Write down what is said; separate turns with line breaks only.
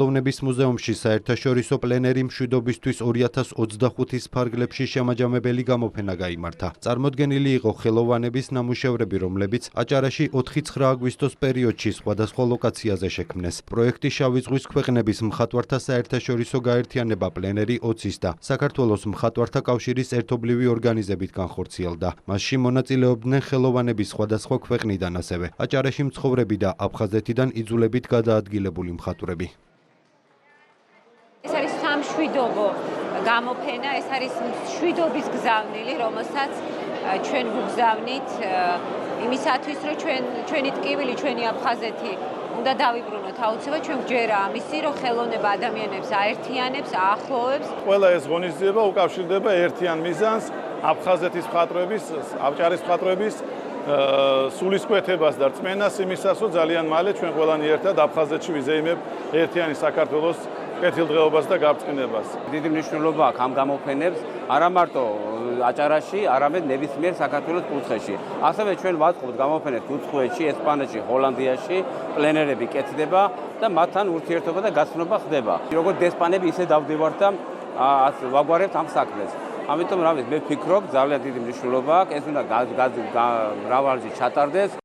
ხელოვნების მუზეუმში საერთაშორისო პლენერი მშვიდობისთვის 2025-ის ფარგლებში შემაჯამებელი გამოფენა გაიმართა. წარმოდგენილი იყო ხელოვანების ნამუშევრები, რომლებიც აჭარაში 4-9 აგვისტოს პერიოდში სხვადასხვა ლოკაციაზე შექმნეს. პროექტი შავი ზღვის ქვეყნების მხატვართა საერთაშორისო გაერთიანება პლენერი 20-ის და საქართველოს მხატვართა კავშირის ერთობლივი ორგანიზებით განხორციელდა. მასში მონაწილეობდნენ ხელოვანების სხვადასხვა ქვეყნიდან, ასევე აჭარაში მცხოვრები და აფხაზეთიდან იძულებით გადაადგილებული მხატვრები.
ეს არის სამშვიდობო გამოფენა, ეს არის მშვიდობის გზავნილი, რომელსაც ჩვენ ვუგზავნით იმისათვის, რომ ჩვენი ტკივილი, ჩვენი აფხაზეთი უნდა დავიბრუნოთ. აუცილებლად ჩვენ გვჯერა ამისი, რომ ხელოვნება ადამიანებს აერთიანებს, აახლოვებს.
ყველა ეს ღონისძიება უკავშირდება ერთიან მიზანს, აფხაზეთის მხატვრების, ავჭარის მხატვრების სულისკვეთებას და რწმენას იმისას, რომ ძალიან მალე ჩვენ ყველანი ერთად აფხაზეთში ვიზეიმებ ერთიანი საქართველოს კეთილდღეობას და გაბრწყინებას.
დიდი მნიშვნელობა აქვს ამ გამოფენებს არა მარტო აჭარაში, არამედ ნებისმიერ საქართველოს კუთხეში. ასევე ჩვენ ვაწყობთ გამოფენებს კუთხეში, ესპანეთში, ჰოლანდიაში, პლენერები კეთდება და მათთან ურთიერთობა და გაცნობა ხდება. როგორც დესპანები ისე დავდივართ და ვაგვარებთ ამ საქმეს. ამიტომ მე ვფიქრობ, ძალიან დიდი მნიშვნელობა აქვს, ეს უნდა მრავალჯერ ჩატარდეს